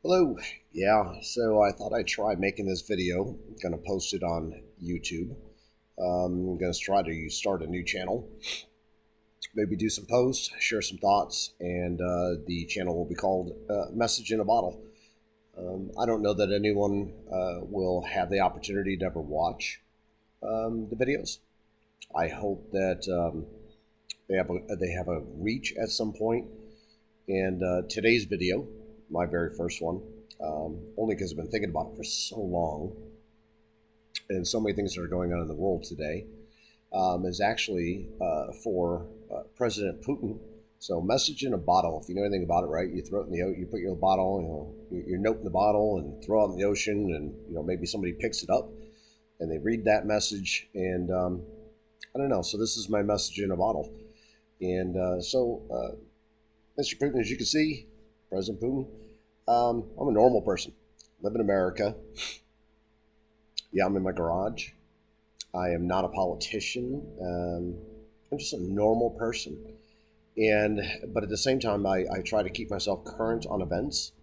Hello. Yeah, so I thought I'd try making this video. I'm going to post it on YouTube. I'm going to try to start a new channel, maybe do some posts, share some thoughts, and the channel will be called Message in a Bottle. I don't know that anyone will have the opportunity to ever watch the videos. I hope that they have a reach at some point. And today's video, my very first one, only because I've been thinking about it for so long, and so many things that are going on in the world today, is actually for President Putin. So, message in a bottle. If you know anything about it, right? You throw it in the you put your bottle, your note in the bottle, and throw it in the ocean, and maybe somebody picks it up and they read that message, and I don't know. So this is my message in a bottle, and Mr. Putin, as you can see, President Putin, I'm a normal person. Live in America. Yeah, I'm in my garage. I am not a politician. I'm just a normal person. But at the same time, I try to keep myself current on events.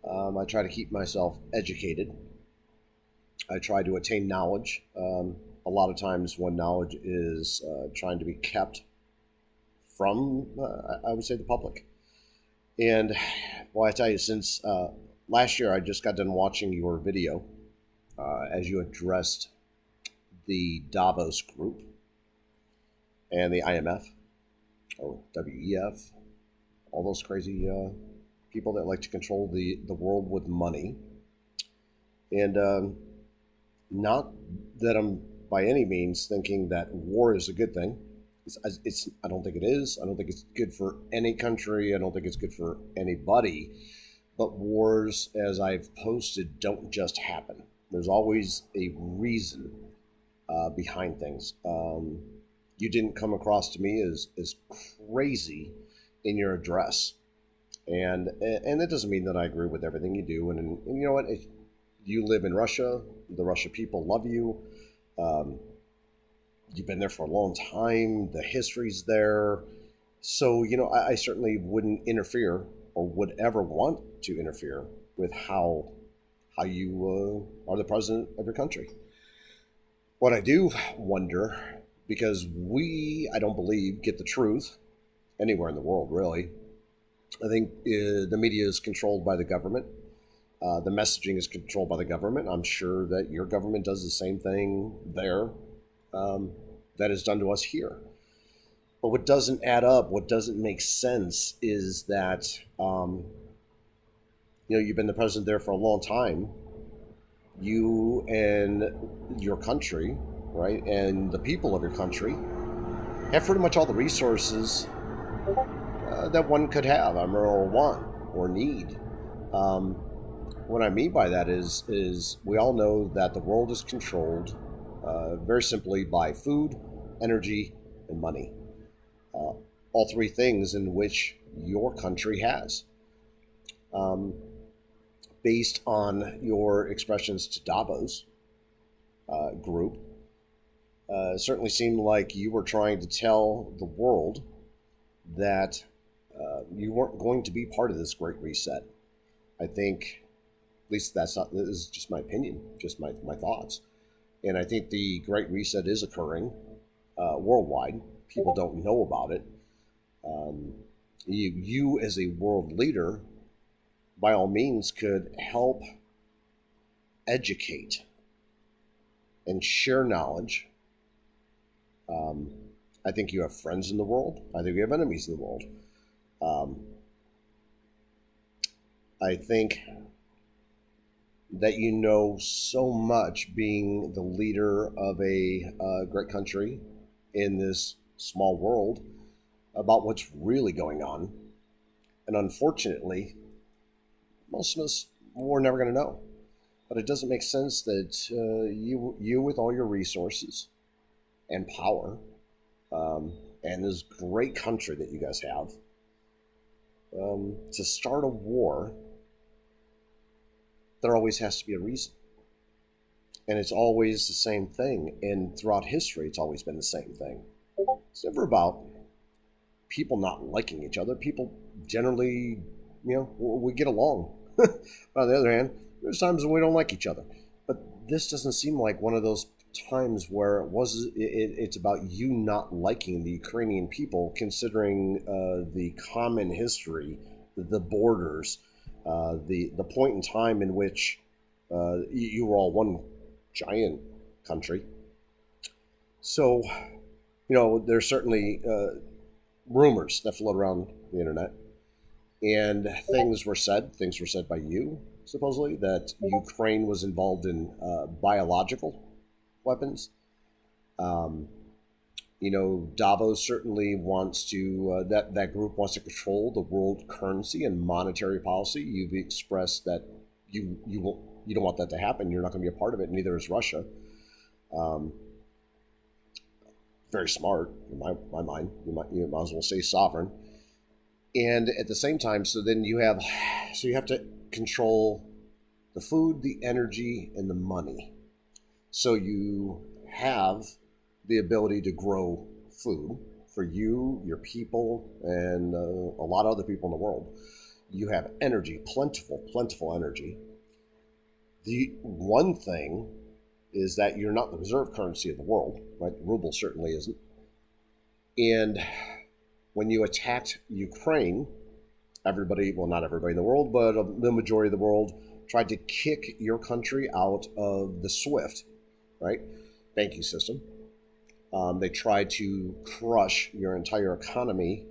I try to keep myself educated. I try to attain knowledge. A lot of times when knowledge is trying to be kept from, I would say, the public. And well, I tell you, since last year, I just got done watching your video as you addressed the Davos group and the IMF or WEF, all those crazy people that like to control the world with money. And not that I'm by any means thinking that war is a good thing. I don't think it is. I don't think it's good for any country. I don't think it's good for anybody. But wars, as I've posted, don't just happen. There's always a reason behind things. You didn't come across to me as crazy in your address, and that doesn't mean that I agree with everything you do. And you know what? If you live in Russia, the Russia people love you. You've been there for a long time. The history's there. So, I certainly wouldn't interfere or would ever want to interfere with how you are the president of your country. What I do wonder, because I don't believe, get the truth anywhere in the world, really. I think the media is controlled by the government. The messaging is controlled by the government. I'm sure that your government does the same thing there that is done to us here. But what doesn't add up, what doesn't make sense is that, you've been the president there for a long time. You and your country, right, and the people of your country have pretty much all the resources that one could have, or want, or need. What I mean by that is we all know that the world is controlled very simply by food, energy, and money. All three things in which your country has. Based on your expressions to Davos group, certainly seemed like you were trying to tell the world that you weren't going to be part of this great reset. I think, at least this is just my opinion, just my thoughts. And I think the great reset is occurring worldwide. People don't know about it. You as a world leader, by all means, could help educate and share knowledge. I think you have friends in the world. I think you have enemies in the world. I think that you know so much, being the leader of a great country in this small world, about what's really going on. And unfortunately, most of us, we're never going to know. But it doesn't make sense that you with all your resources and power, and this great country that you guys have, to start a war. There always has to be a reason. And it's always the same thing. And throughout history, it's always been the same thing. It's never about people not liking each other. People generally, we get along. On the other hand, there's times when we don't like each other. But this doesn't seem like one of those times where it's about you not liking the Ukrainian people, considering the common history, the borders, the point in time in which you were all one giant country. So, there's certainly rumors that float around the internet, and things were said by you, supposedly, that Ukraine was involved in biological weapons. Um, Davos certainly wants to, that group wants to control the world currency and monetary policy. You've expressed that you don't want that to happen. You're not going to be a part of it. Neither is Russia. Um, Very smart in my mind. You might as well say sovereign. And at the same time, so you have to control the food, the energy, and the money. So you have the ability to grow food for you, your people, and a lot of other people in the world. You have energy, plentiful energy. The one thing is that you're not the reserve currency of the world, right? The ruble certainly isn't. And when you attacked Ukraine, everybody, well, not everybody in the world, but the majority of the world tried to kick your country out of the SWIFT, right, banking system. They tried to crush your entire economy,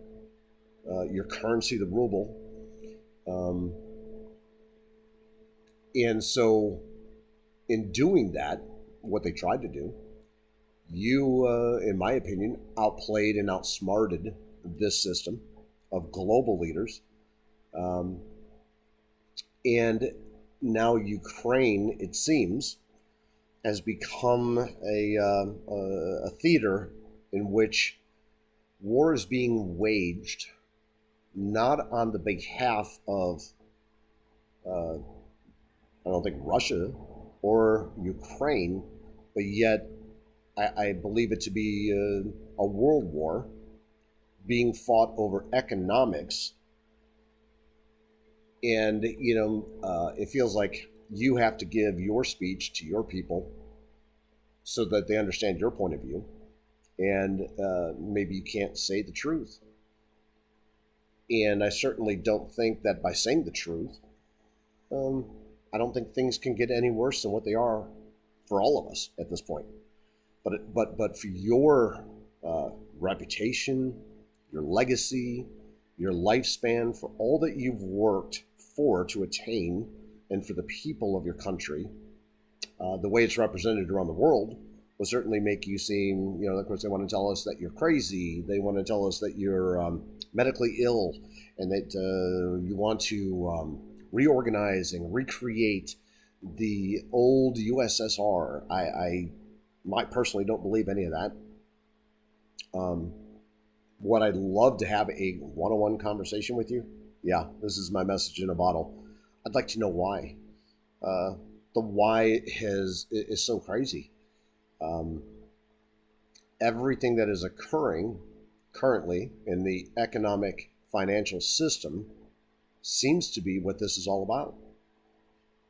your currency, the ruble. And so in doing that, what they tried to do, you, in my opinion, outplayed and outsmarted this system of global leaders. And now Ukraine, it seems, has become a theater in which war is being waged not on the behalf of, I don't think, Russia or Ukraine, but yet I believe it to be a world war being fought over economics. And, it feels like you have to give your speech to your people so that they understand your point of view. And maybe you can't say the truth. And I certainly don't think that by saying the truth, I don't think things can get any worse than what they are for all of us at this point. But for your reputation, your legacy, your lifespan, for all that you've worked for to attain, and for the people of your country, the way it's represented around the world will certainly make you seem, of course, they want to tell us that you're crazy. They want to tell us that you're medically ill, and that you want to reorganize and recreate the old USSR. I personally don't believe any of that. What I'd love to have a one-on-one conversation with you. Yeah, this is my message in a bottle. I'd like to know why. The why is so crazy. Everything that is occurring currently in the economic financial system seems to be what this is all about.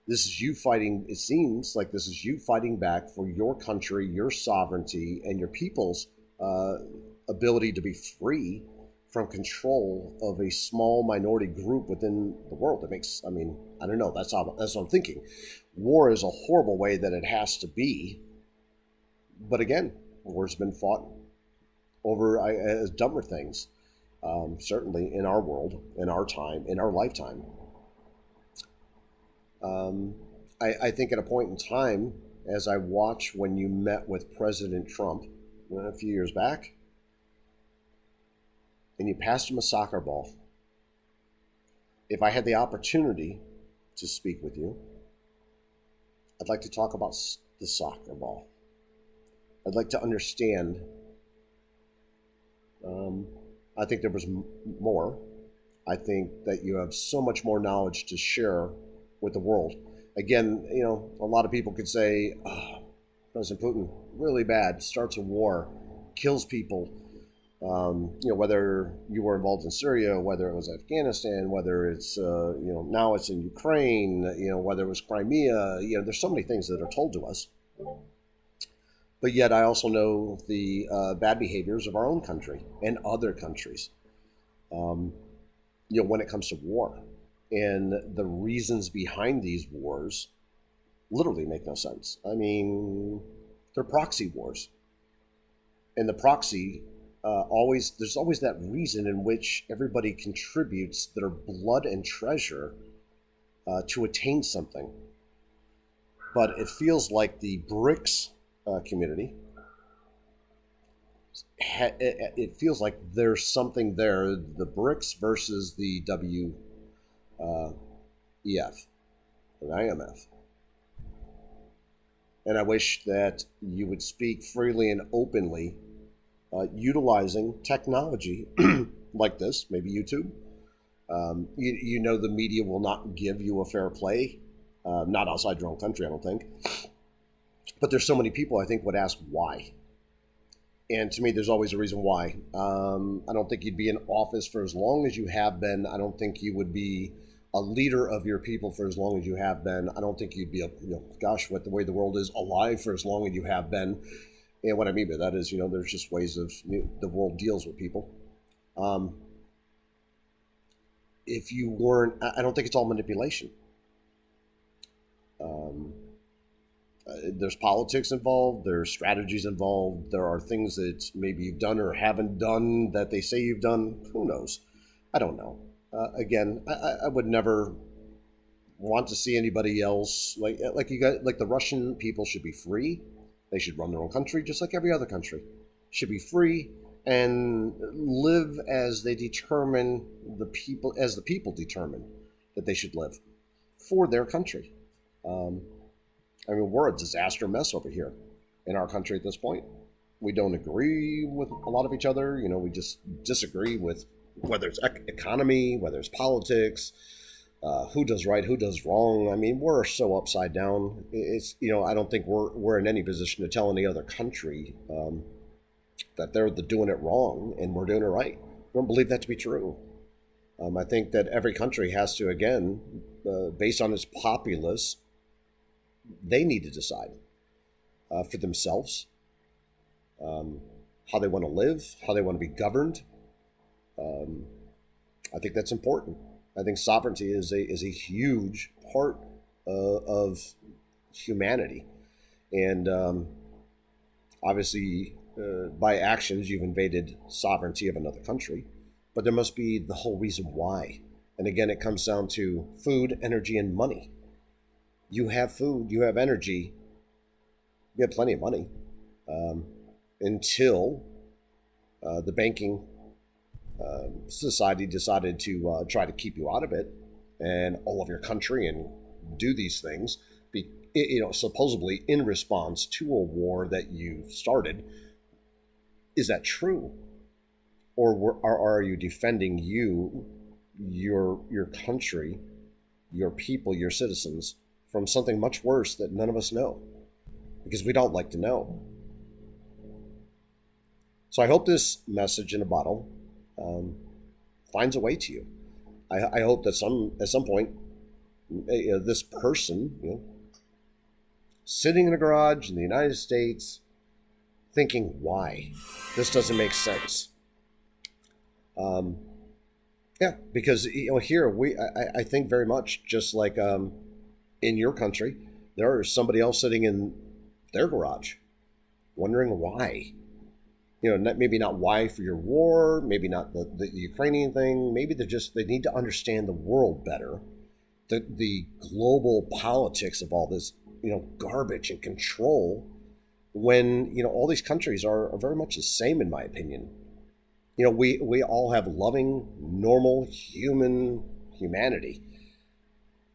This is you fighting, it seems like this is you fighting back for your country, your sovereignty, and your people's ability to be free from control of a small minority group within the world. It makes, I don't know, that's what I'm thinking. War is a horrible way that it has to be. But again, war's been fought over as dumber things, certainly in our world, in our time, in our lifetime. I think at a point in time, as I watched when you met with President Trump a few years back, and you passed him a soccer ball. If I had the opportunity to speak with you, I'd like to talk about the soccer ball. I'd like to understand. I think there was more. I think that you have so much more knowledge to share with the world. Again, a lot of people could say, oh, President Putin, really bad, starts a war, kills people. Whether you were involved in Syria, whether it was Afghanistan, whether it's, now it's in Ukraine, whether it was Crimea, there's so many things that are told to us. But yet I also know the bad behaviors of our own country and other countries, when it comes to war. And the reasons behind these wars literally make no sense. I mean, they're proxy wars. And the proxy, there's always that reason in which everybody contributes their blood and treasure to attain something. But it feels like the BRICS community, it feels like there's something there, the BRICS versus the WEF, and IMF. And I wish that you would speak freely and openly, utilizing technology like this, maybe YouTube. The media will not give you a fair play, not outside your own country, I don't think. But there's so many people, I think, would ask why. And to me, there's always a reason why. I don't think you'd be in office for as long as you have been. I don't think you would be a leader of your people for as long as you have been. I don't think you'd be, what the way the world is, alive for as long as you have been. And what I mean by that is, there's just ways of the world deals with people. If you weren't, I don't think it's all manipulation. There's politics involved, there's strategies involved, there are things that maybe you've done or haven't done that they say you've done. Who knows? I don't know. Again, I would never want to see anybody else like the Russian people should be free. They should run their own country just like every other country. Should be free and live as they determine the people determine that they should live for their country. We're a disaster mess over here in our country at this point. We don't agree with a lot of each other. We just disagree with whether it's economy, whether it's politics, who does right, who does wrong. We're so upside down. It's, I don't think we're in any position to tell any other country that they're doing it wrong and we're doing it right. I don't believe that to be true. I think that every country has to, again, based on its populace, they need to decide for themselves how they want to live, how they want to be governed. I think that's important. I think sovereignty is a huge part of humanity, and obviously, by actions, you've invaded sovereignty of another country. But there must be the whole reason why. And again, it comes down to food, energy, and money. You have food, you have energy, you have plenty of money, until the banking society decided to try to keep you out of it and all of your country and do these things, supposedly in response to a war that you started. Is that true? Or are you defending your country, your people, your citizens from something much worse that none of us know? Because we don't like to know. So I hope this message in a bottle finds a way to you. I hope that at some point, this person, sitting in a garage in the United States, thinking, why? This doesn't make sense. Because here I think very much just like in your country, there is somebody else sitting in their garage, wondering why. Maybe not why for your war, maybe not the Ukrainian thing. Maybe they need to understand the world better, the global politics of all this, garbage and control. When all these countries are very much the same, in my opinion. We all have loving, normal, humanity,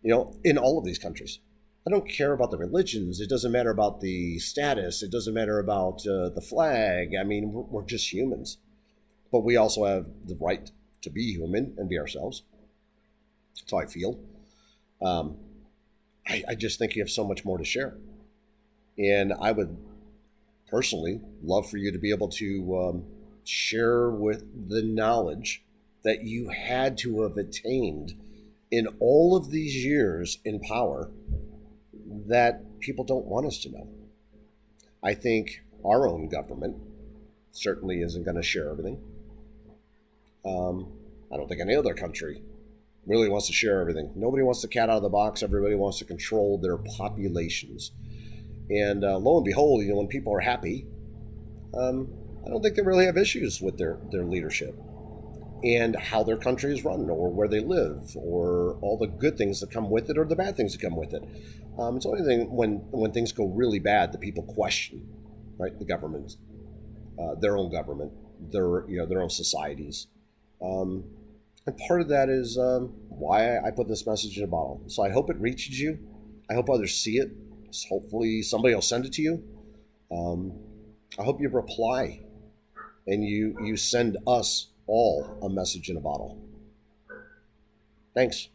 in all of these countries. I don't care about the religions. It doesn't matter about the status. It doesn't matter about the flag. We're just humans. But we also have the right to be human and be ourselves. That's how I feel. I just think you have so much more to share. And I would personally love for you to be able to share with the knowledge that you had to have attained in all of these years in power that people don't want us to know. I think our own government certainly isn't going to share everything. I don't think any other country really wants to share everything. Nobody wants the cat out of the box. Everybody wants to control their populations. And lo and behold, when people are happy, I don't think they really have issues with their leadership and how their country is run or where they live or all the good things that come with it or the bad things that come with it. It's only thing when things go really bad that people question, right? The government, their own government, their own societies. And part of that is why I put this message in a bottle. So I hope it reaches you. I hope others see it. So hopefully somebody will send it to you. I hope you reply and you send us all a message in a bottle. Thanks.